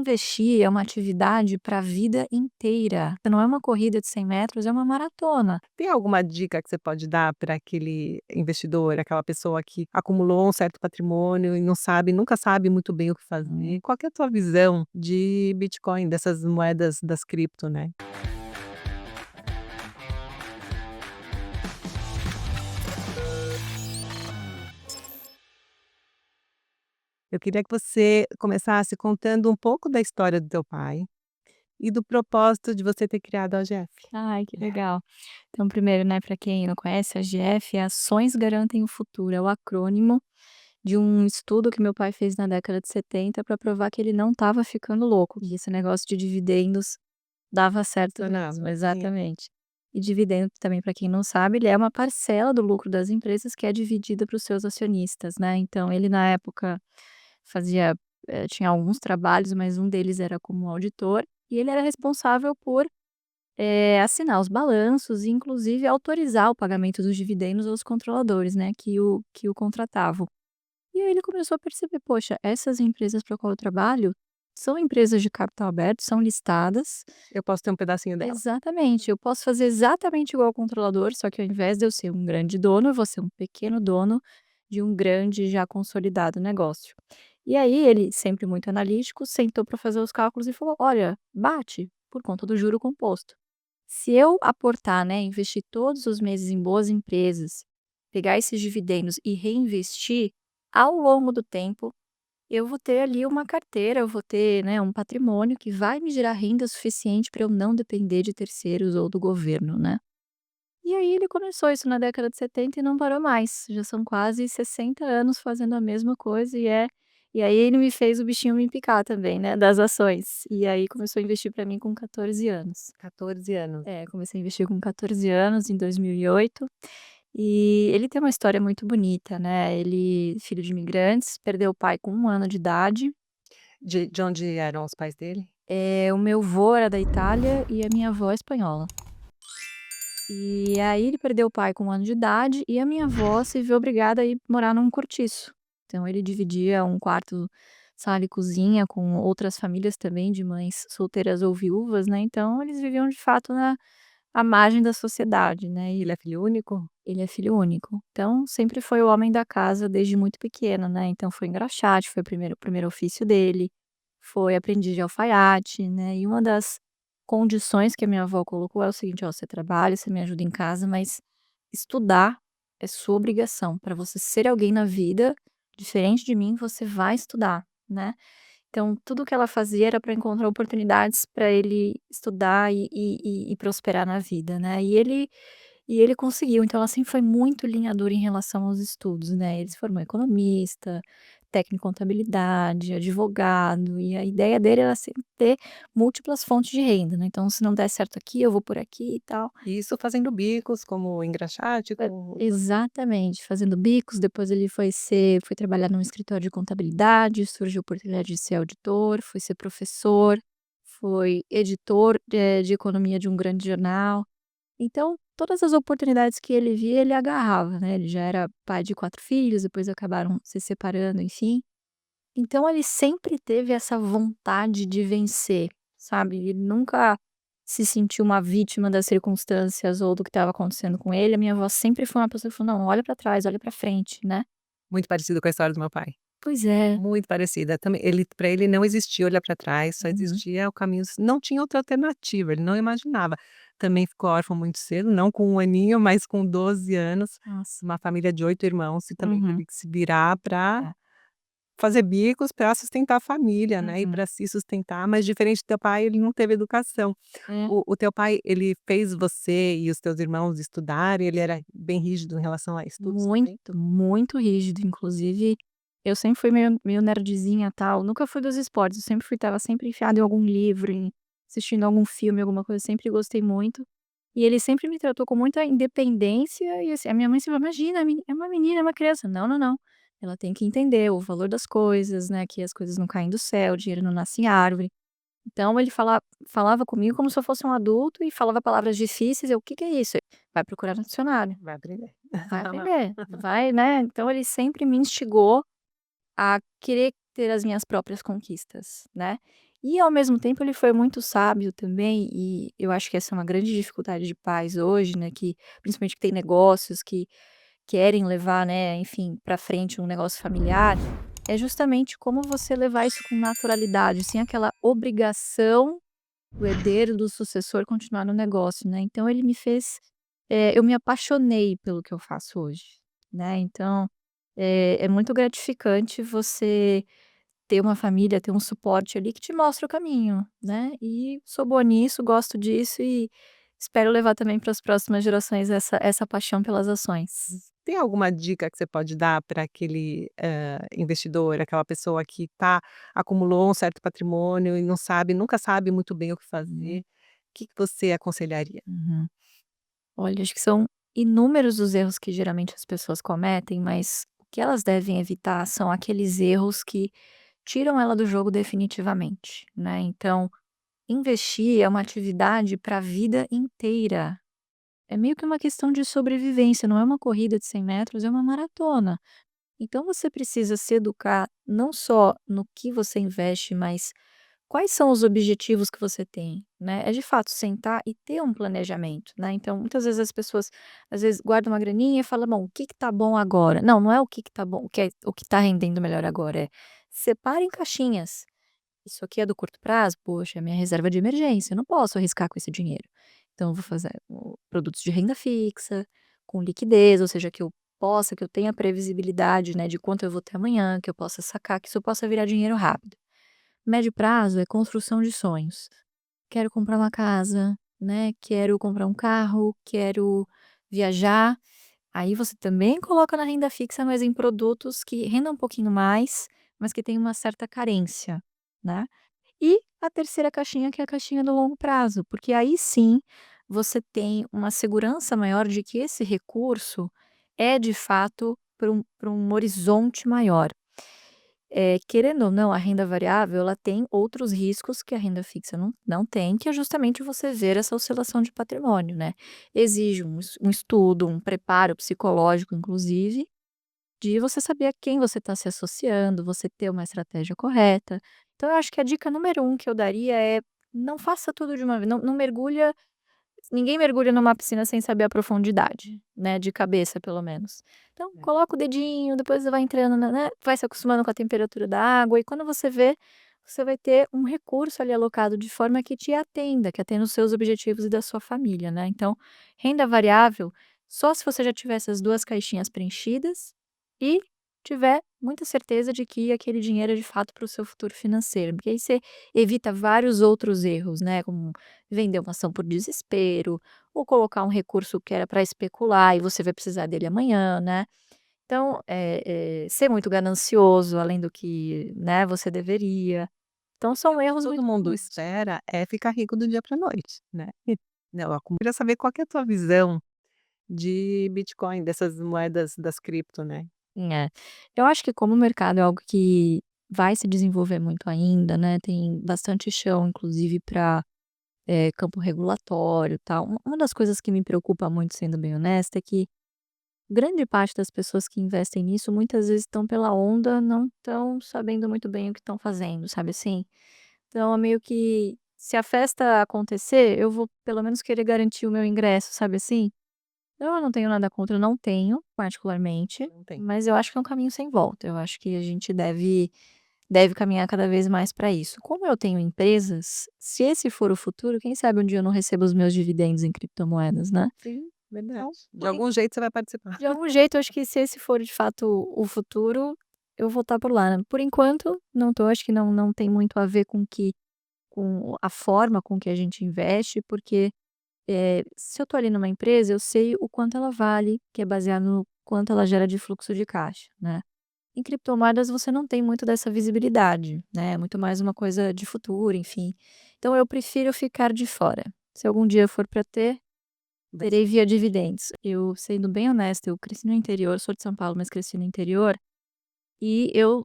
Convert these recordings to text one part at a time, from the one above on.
investir é uma atividade para a vida inteira. Não é uma corrida de 100 metros, é uma maratona. Tem alguma dica que você pode dar para aquele investidor, aquela pessoa que acumulou um certo patrimônio e não sabe, nunca sabe muito bem o que fazer? Qual que é a tua visão de Bitcoin, dessas moedas das cripto, né? Eu queria que você começasse contando um pouco da história do teu pai e do propósito de você ter criado a AGF. Ai, que legal. Então, primeiro, né, para quem não conhece, a AGF é Ações Garantem o Futuro, é o acrônimo de um estudo que meu pai fez na década de 70 para provar que ele não estava ficando louco, que esse negócio de dividendos dava certo mesmo, Funcionava, sim. exatamente. E dividendo também, para quem não sabe, ele é uma parcela do lucro das empresas que é dividida para os seus acionistas, né. Então ele na época fazia, tinha alguns trabalhos, mas um deles era como auditor, e ele era responsável por assinar os balanços e inclusive autorizar o pagamento dos dividendos aos controladores, né, que o contratavam. E aí ele começou a perceber: "Poxa, essas empresas para qual eu trabalho são empresas de capital aberto, são listadas". Eu posso ter um pedacinho dela. Exatamente, eu posso fazer exatamente igual ao controlador, só que ao invés de eu ser um grande dono, eu vou ser um pequeno dono de um grande já consolidado negócio. E aí ele, sempre muito analítico, sentou para fazer os cálculos e falou: "Olha, bate, por conta do juro composto. Se eu aportar, né, investir todos os meses em boas empresas, pegar esses dividendos e reinvestir, ao longo do tempo, eu vou ter ali uma carteira, eu vou ter, né, um patrimônio que vai me gerar renda suficiente para eu não depender de terceiros ou do governo, né". E aí ele começou isso na década de 70 e não parou mais. Já são quase 60 anos fazendo a mesma coisa e aí ele me fez o bichinho me picar também, né, das ações. E aí começou a investir para mim com 14 anos. 14 anos. É, comecei a investir com 14 anos, em 2008, e ele tem uma história muito bonita, né, ele filho de imigrantes, perdeu o pai com 1 ano de idade. De onde eram os pais dele? O meu avô era da Itália e a minha avó é espanhola. E aí ele perdeu o pai com 1 ano de idade e a minha avó se viu obrigada a ir morar num cortiço. Então ele dividia um quarto, sala e cozinha com outras famílias também de mães solteiras ou viúvas, né, então eles viviam de fato na à margem da sociedade, né, e Ele é filho único? ele é filho único. Então sempre foi o homem da casa desde muito pequeno, né, então foi engraxate, foi o primeiro ofício dele, foi aprendiz de alfaiate, né, e uma das condições que a minha avó colocou é o seguinte: "Ó, você trabalha, você me ajuda em casa, mas estudar é sua obrigação. Para você ser alguém na vida, diferente de mim, você vai estudar", né. Então tudo que ela fazia era para encontrar oportunidades para ele estudar e prosperar na vida, né. E ele conseguiu, então ela sempre foi muito linha dura em relação aos estudos, né. Ele se formou economista, técnico em contabilidade, advogado, e a ideia dele era sempre ter múltiplas fontes de renda, né. Então se não der certo aqui, eu vou por aqui e tal. Isso fazendo bicos como engraxate, com Exatamente, fazendo bicos, depois ele foi trabalhar num escritório de contabilidade, surgiu a oportunidade de ser auditor, foi ser professor, foi editor, de economia de um grande jornal. Então, todas as oportunidades que ele via, ele agarrava, né, ele já era pai de 4 filhos, depois acabaram se separando, enfim. Então ele sempre teve essa vontade de vencer, sabe, ele nunca se sentiu uma vítima das circunstâncias ou do que estava acontecendo com ele. A minha avó sempre foi uma pessoa que falou: "Não, olha pra trás, olha pra frente", né. muito parecido com a história do meu pai. Pois é. Muito parecida, também ele para ele não existia olhar para trás, só Uhum. existia o caminho, não tinha outra alternativa, ele não imaginava. Também ficou órfão muito cedo, não com 1 aninho, mas com 12 anos, Nossa. uma família de 8 irmãos e também Uhum. teve que se virar para É. fazer bicos para sustentar a família, né, e Uhum. para se sustentar, mas diferente do teu pai, ele não teve educação. É. O teu pai, ele fez você e os teus irmãos estudarem, ele era bem rígido em relação a estudos Muito, também? muito rígido, inclusive, eu sempre fui meio nerdzinha, tal, nunca fui dos esportes, eu sempre fui estava sempre enfiada em algum livro, em assistindo algum filme, alguma coisa, sempre gostei muito. E ele sempre me tratou com muita independência e, assim, a minha mãe sempre: "Imagina, é uma menina, é uma criança". "Não, não, não, ela tem que entender o valor das coisas, né, que as coisas não caem do céu, o dinheiro não nasce em árvore". Então ele falava comigo como se eu fosse um adulto e falava palavras difíceis, eu: "O que que é isso?". "Vai procurar no dicionário". Vai aprender. Vai aprender, vai, né, então ele sempre me instigou a querer ter as minhas próprias conquistas, né. E ao mesmo tempo ele foi muito sábio também, e eu acho que essa é uma grande dificuldade de pais hoje, né, que principalmente que tem negócios que querem levar, né, enfim, para frente um negócio familiar, é justamente como você levar isso com naturalidade, sem aquela obrigação do herdeiro, do sucessor continuar no negócio, né. Então ele me fez, eu me apaixonei pelo que eu faço hoje, né, então, é muito gratificante você ter uma família, ter um suporte ali que te mostra o caminho, né. E sou boa nisso, gosto disso e espero levar também para as próximas gerações essa paixão pelas ações. Tem alguma dica que você pode dar para aquele, investidor, aquela pessoa que acumulou um certo patrimônio e não sabe nunca sabe muito bem o que fazer? Uhum, O que que você aconselharia? uhum. Olha, acho que são inúmeros os erros que geralmente as pessoas cometem, mas o que elas devem evitar são aqueles erros que tiram ela do jogo definitivamente, né. Então, investir é uma atividade para a vida inteira. É meio que uma questão de sobrevivência, não é uma corrida de 100 metros, é uma maratona. Então você precisa se educar não só no que você investe, mas quais são os objetivos que você tem, né? É de fato sentar e ter um planejamento, né? Então, muitas vezes as pessoas às vezes guardam uma graninha e falam, bom, o que que tá bom agora? Não, não é o que que tá bom, o que tá rendendo melhor agora, é separe em caixinhas. Isso aqui é do curto prazo? Poxa, é minha reserva de emergência, eu não posso arriscar com esse dinheiro. Então eu vou fazer produtos de renda fixa, com liquidez, ou seja, que eu tenha previsibilidade, né, de quanto eu vou ter amanhã, que eu possa sacar, que isso possa virar dinheiro rápido. Médio prazo é construção de sonhos. Quero comprar uma casa, né, quero comprar um carro, quero viajar. Aí você também coloca na renda fixa, mas em produtos que rendam um pouquinho mais, mas que tem uma certa carência, né. E a terceira caixinha, que é a caixinha do longo prazo, porque aí sim você tem uma segurança maior de que esse recurso é de fato para um horizonte maior. Querendo ou não, a renda variável ela tem outros riscos que a renda fixa não tem, que é justamente você ver essa oscilação de patrimônio, né. Exige um estudo, um preparo psicológico inclusive, de você saber a quem você está se associando, você ter uma estratégia correta. Então eu acho que a dica número um que eu daria é: não faça tudo de uma vez, não mergulha. Ninguém mergulha numa piscina sem saber a profundidade, né, de cabeça pelo menos. Então É. coloca o dedinho, depois você vai entrando né, vai se acostumando com a temperatura da água e quando você vê, você vai ter um recurso ali alocado de forma que te atenda, que atenda os seus objetivos e da sua família, né. Então, renda variável, só se você já tiver essas 2 caixinhas preenchidas e tiver muita certeza de que aquele dinheiro é de fato para o seu futuro financeiro, porque aí você evita vários outros erros, né, como vender uma ação por desespero, ou colocar um recurso que era para especular e você vai precisar dele amanhã, né. Então, ser muito ganancioso além do que, né, você deveria. Então Porque são o que erros todo muito mundo comuns. espera é ficar rico do dia para noite, né. Não, eu queria saber qual que é a tua visão de Bitcoin, dessas moedas das cripto, né. É. Eu acho que como o mercado é algo que vai se desenvolver muito ainda, né, tem bastante chão inclusive para campo regulatório, e tal. Uma das coisas que me preocupa muito, sendo bem honesta, é que grande parte das pessoas que investem nisso, muitas vezes estão pela onda, não estão sabendo muito bem o que estão fazendo, sabe assim? Então é meio que, se a festa acontecer, eu vou pelo menos querer garantir o meu ingresso, sabe assim? Eu não tenho nada contra, eu não tenho particularmente, Não tem. mas eu acho que é um caminho sem volta, eu acho que a gente deve caminhar cada vez mais para isso. Como eu tenho empresas, se esse for o futuro, quem sabe um dia eu não recebo os meus dividendos em criptomoedas, né? Sim, verdade. Então, De algum jeito você vai participar. de algum jeito, eu acho que se esse for de fato o futuro, eu vou estar por lá, né. Por enquanto, não tô, acho que não tem muito a ver com a forma com que a gente investe, porque, se eu tô ali numa empresa, eu sei o quanto ela vale, que é baseado no quanto ela gera de fluxo de caixa, né. Em criptomoedas você não tem muito dessa visibilidade, né, é muito mais uma coisa de futuro, enfim. Então eu prefiro ficar de fora. Se algum dia for para ter, Vai terei via dividendos. Eu, sendo bem honesta, eu cresci no interior, sou de São Paulo, mas cresci no interior, e eu,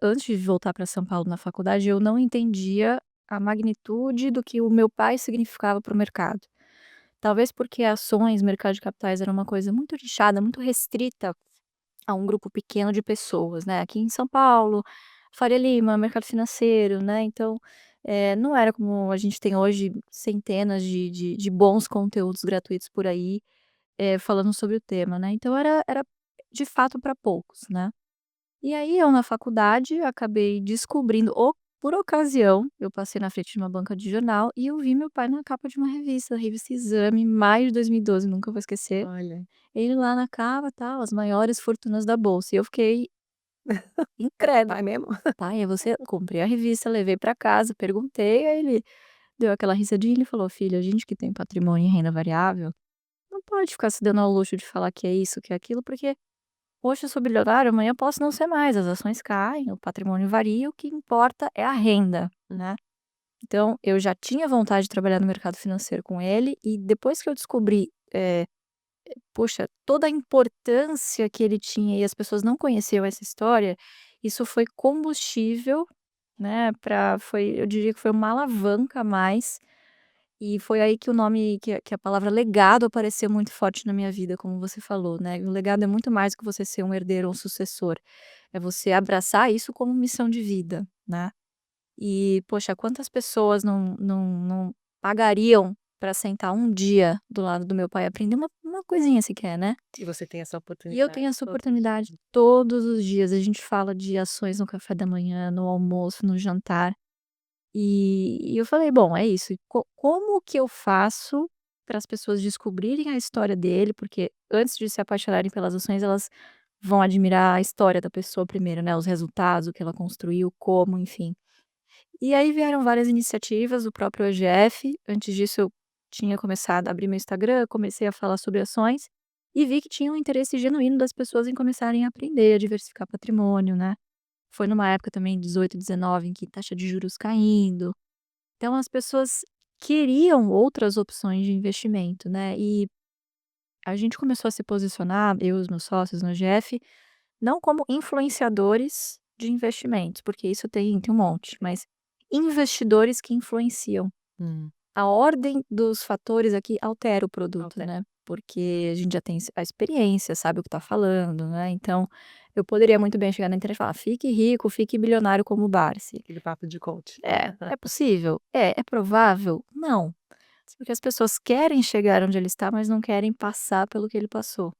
antes de voltar para São Paulo na faculdade, eu não entendia a magnitude do que o meu pai significava para o mercado. Talvez porque ações, mercado de capitais era uma coisa muito nichada, muito restrita a um grupo pequeno de pessoas, né. Aqui em São Paulo, Faria Lima, mercado financeiro, né, então Não era como a gente tem hoje centenas de bons conteúdos gratuitos por aí, falando sobre o tema, né, então era de fato para poucos, né. E aí eu na faculdade acabei descobrindo por ocasião, eu passei na frente de uma banca de jornal e eu vi meu pai na capa de uma revista, a revista Exame, maio de 2012, nunca vou esquecer. Olha, Ele lá na capa, tal, as maiores fortunas da bolsa, e eu fiquei incrédula. pai mesmo? "Pai, é você?" Comprei a revista, levei pra casa, perguntei, aí ele deu aquela risadinha, ele falou: "Filha, a gente que tem patrimônio em renda variável, não pode ficar se dando ao luxo de falar que é isso, que é aquilo, porque hoje eu sou bilionário, amanhã eu posso não ser mais, as ações caem, o patrimônio varia, o que importa é a renda, né". Então eu já tinha vontade de trabalhar no mercado financeiro com ele e depois que eu descobri, poxa, toda a importância que ele tinha e as pessoas não conheciam essa história, isso foi combustível, né, eu diria que foi uma alavanca a mais, e foi aí que o nome que a palavra legado apareceu muito forte na minha vida, como você falou, né. O legado é muito mais do que você ser um herdeiro ou um sucessor, é você abraçar isso como missão de vida, né. E, poxa, quantas pessoas não pagariam para sentar um dia do lado do meu pai e aprender uma coisinha sequer, né. E você tem essa E eu oportunidade tenho essa todos os oportunidade dias. todos os dias, a gente fala de ações no café da manhã, no almoço, no jantar, e eu falei: "Bom, é isso, e como que eu faço para as pessoas descobrirem a história dele?", porque antes de se apaixonarem pelas ações, elas vão admirar a história da pessoa primeiro, né, os resultados, o que ela construiu, como, enfim. E aí vieram várias iniciativas, o próprio EGF, antes disso eu tinha começado a abrir meu Instagram, comecei a falar sobre ações, e vi que tinha um interesse genuíno das pessoas em começarem a aprender a diversificar patrimônio, né. Foi numa época também 18, 19 em que taxa de juros caindo, então as pessoas queriam outras opções de investimento, né, e a gente começou a se posicionar, eu e os meus sócios no EGF, não como influenciadores de investimentos, porque isso tem um monte, mas investidores que influenciam. Hum, A ordem dos fatores aqui altera o produto, altera. né, porque a gente já tem a experiência, sabe o que está falando, né, então eu poderia muito bem chegar na internet e falar: "Fique rico, fique bilionário como o Barsi". Aquele papo de coach. É possível? É provável? Não, porque as pessoas querem chegar onde ele está, mas não querem passar pelo que ele passou.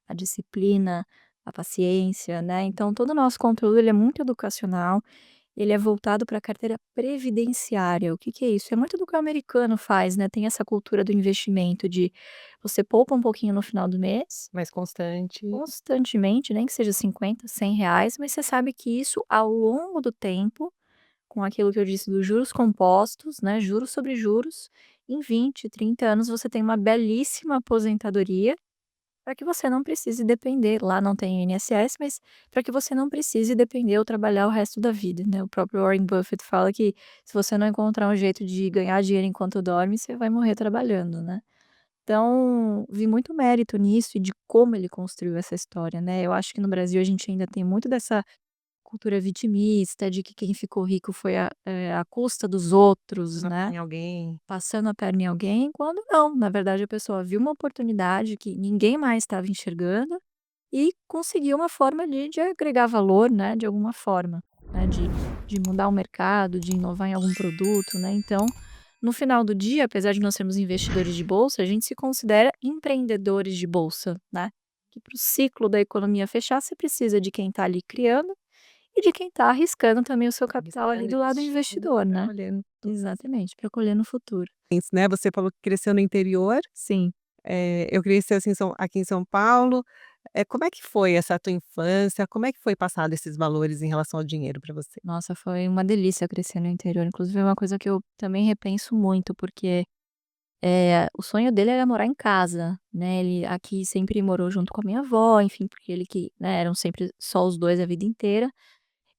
A disciplina, a paciência, né, então todo o nosso conteúdo ele é muito educacional, ele é voltado para a carteira previdenciária. O que que é isso? É muito do que o americano faz, né, tem essa cultura do investimento de você poupa um pouquinho no final do mês, Mais constante. constantemente, nem que seja 50, R$ 100, mas você sabe que isso ao longo do tempo, com aquilo que eu disse dos juros compostos, né, juros sobre juros, em 20, 30 anos você tem uma belíssima aposentadoria para que você não precise depender, lá não tem INSS, mas para que você não precise depender ou trabalhar o resto da vida, né. O próprio Warren Buffett fala que se você não encontrar um jeito de ganhar dinheiro enquanto dorme, você vai morrer trabalhando, né. Então, vi muito mérito nisso e de como ele construiu essa história, né. Eu acho que no Brasil a gente ainda tem muito dessa cultura vitimista, de que quem ficou rico foi à custa dos outros, Não né. tem alguém. Passando a perna em alguém, quando não, na verdade a pessoa viu uma oportunidade que ninguém mais estava enxergando e conseguiu uma forma ali de agregar valor, né, de alguma forma, né, de mudar o mercado, de inovar em algum produto, né. Então, no final do dia, apesar de nós sermos investidores de bolsa, a gente se considera empreendedores de bolsa, né, que para o ciclo da economia fechar, você precisa de quem está ali criando e de quem está arriscando também o seu capital ali Arriscando, do lado do investindo investidor, pra né. colhendo Exatamente, para colher no futuro. isso, né, você falou que cresceu no interior, Sim. eu cresci, assim, aqui em São Paulo. Como é que foi essa tua infância? Como é que foi passado esses valores em relação ao dinheiro para você? Nossa, foi uma delícia crescer no interior, inclusive é uma coisa que eu também repenso muito, porque, o sonho dele era morar em casa, né, ele aqui sempre morou junto com a minha avó, enfim, porque ele que né, eram sempre só os 2 a vida inteira.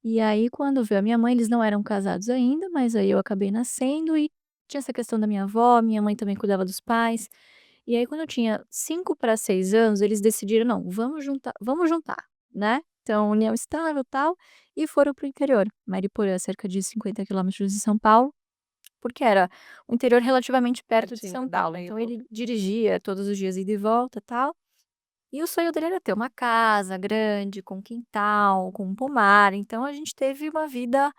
E aí quando veio a minha mãe, eles não eram casados ainda, mas aí eu acabei nascendo e tinha essa questão da minha avó, minha mãe também cuidava dos pais. E aí quando eu tinha 5 para 6 anos, eles decidiram: "Não, vamos juntar, né". Então união estável, tal, e foram para o interior. Mariporã, cerca de 50 quilômetros de São Paulo, porque era um interior relativamente perto de Pertinho, São dá Paulo, para ir e então voltar. ele dirigia todos os dias ida e volta, tal. E o sonho dele era ter uma casa grande, com quintal, com um pomar, então a gente teve uma vida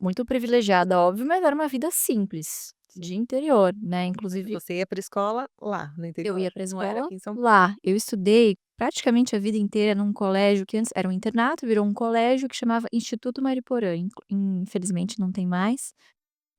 Muito privilegiada, óbvio, mas era uma vida simples, de Sim. interior, né, inclusive Você ia pra escola lá no eu interior, ia pra não era escola aqui em São Paulo. lá. Eu estudei praticamente a vida inteira num colégio que antes era um internato, virou um colégio que chamava Instituto Mariporã, infelizmente não tem mais,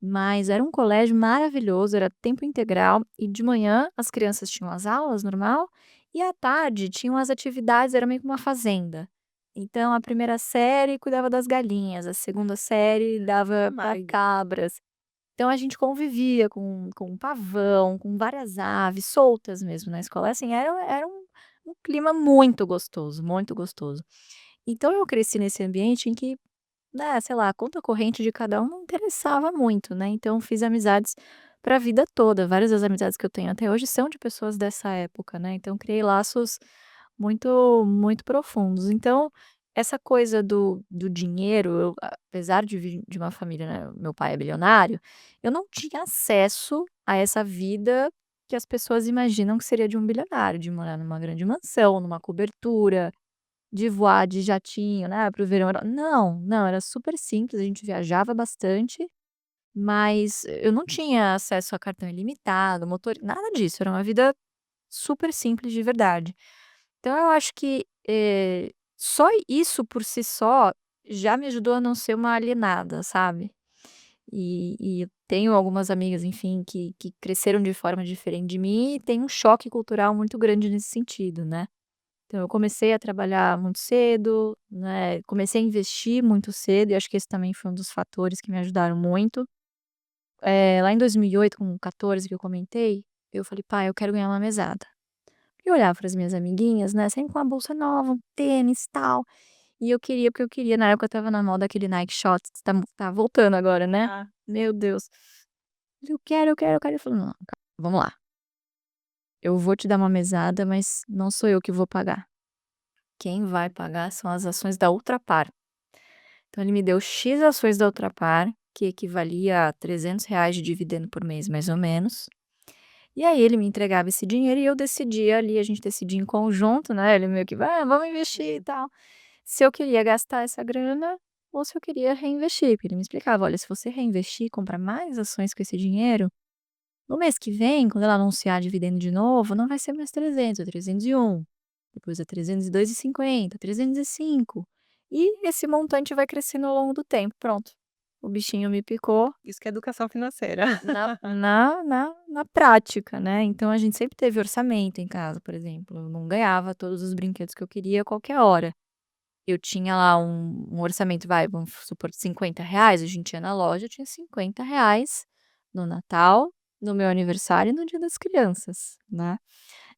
mas era um colégio maravilhoso, era tempo integral e de manhã as crianças tinham as aulas normal, e à tarde tinham as atividades, era meio que uma fazenda. Então a primeira série cuidava das galinhas, a segunda série dava para Demais. cabras. Então a gente convivia com pavão, com várias aves soltas mesmo na escola, assim, era um clima muito gostoso, muito gostoso. Então eu cresci nesse ambiente em que, né, sei lá, a conta corrente de cada um não interessava muito, né, então fiz amizades para a vida toda, várias das amizades que eu tenho até hoje são de pessoas dessa época, né, então criei laços muito profundos. Então, essa coisa do dinheiro, eu apesar de vir de uma família, né, meu pai é bilionário, eu não tinha acesso a essa vida que as pessoas imaginam que seria de um bilionário, de morar numa grande mansão, numa cobertura, de voar de jatinho, né, para o verão. Não, não, era super simples, a gente viajava bastante, mas eu não tinha acesso a cartão ilimitado, motor nada disso, era uma vida super simples de verdade. Então eu acho que, só isso por si só, já me ajudou a não ser uma alienada, sabe. E eu tenho algumas amigas, enfim, que cresceram de forma diferente de mim e tem um choque cultural muito grande nesse sentido, né. Então eu comecei a trabalhar muito cedo, né, comecei a investir muito cedo e acho que esse também foi um dos fatores que me ajudaram muito. Lá em 2008, com 14 que eu comentei, eu falei: "Pai, eu quero ganhar uma mesada". E eu olhava para as minhas amiguinhas, né, sempre com uma bolsa nova, um tênis, tal, e eu queria, porque eu queria na época estava na moda aquele Nike Shox, tá voltando agora, né. Ah, Meu Deus. Eu quero", ele falou: "Não, vamos lá, eu vou te dar uma mesada, mas não sou eu que vou pagar, quem vai pagar são as ações da Ultrapar". Então ele me deu "X" ações da Ultrapar, que equivalia a R$ 300 de dividendo por mês, mais ou menos. E aí ele me entregava esse dinheiro e eu decidia ali, a gente decidia em conjunto, né, ele meio que: "Ah, vamos investir e tal", se eu queria gastar essa grana ou se eu queria reinvestir, porque ele me explicava: "Olha, se você reinvestir e comprar mais ações com esse dinheiro, no mês que vem, quando ela anunciar dividendo de novo, não vai ser mais 300, é 301, depois é 302,50, 305, e esse montante vai crescendo ao longo do tempo", pronto. O bichinho me picou. isso que é educação financeira. Na prática, né, então a gente sempre teve orçamento em casa, por exemplo, eu não ganhava todos os brinquedos que eu queria a qualquer hora. Eu tinha lá um orçamento, vai, vamos supor, R$ 50, a gente ia na loja, eu tinha R$ 50 no Natal, no meu aniversário e no Dia das Crianças, né.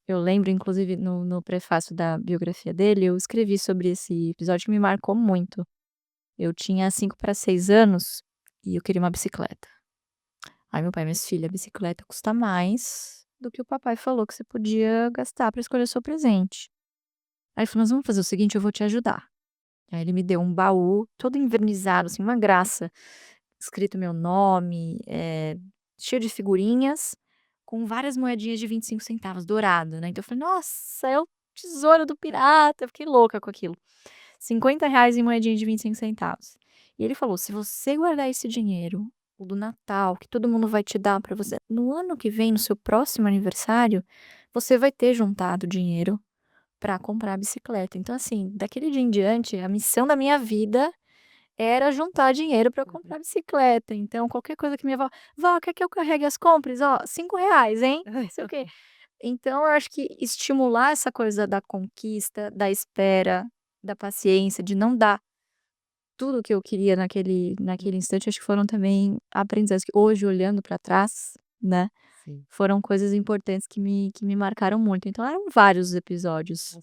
Eu lembro inclusive no prefácio da biografia dele, eu escrevi sobre esse episódio que me marcou muito. Eu tinha 5 para 6 anos e eu queria uma bicicleta. Aí meu pai: "Mas filha, a bicicleta custa mais do que o papai falou que você podia gastar para escolher o seu presente". Aí ele falou: "Mas vamos fazer o seguinte, eu vou te ajudar". Aí ele me deu um baú todo envernizado, assim, uma graça, escrito meu nome, cheio de figurinhas, com várias moedinhas de 25 centavos, dourado, né. Então eu falei: "Nossa, é o tesouro do pirata", eu fiquei louca com aquilo. R$ 50 em moedinha de 25 centavos. E ele falou: "Se você guardar esse dinheiro, o do Natal, que todo mundo vai te dar para você, no ano que vem, no seu próximo aniversário, você vai ter juntado dinheiro para comprar a bicicleta". Então, assim, daquele dia em diante, a missão da minha vida era juntar dinheiro para Uhum. comprar bicicleta. Então, qualquer coisa que minha avó: "Vó, quer que eu carregue as compras? Ó, R$ 5, hein, não sei o quê". Então eu acho que estimular essa coisa da conquista, da espera, da paciência, de não dar tudo o que eu queria naquele instante, acho que foram também aprendizados que hoje olhando para trás, né, Sim. foram coisas importantes que me marcaram muito. Então eram vários episódios.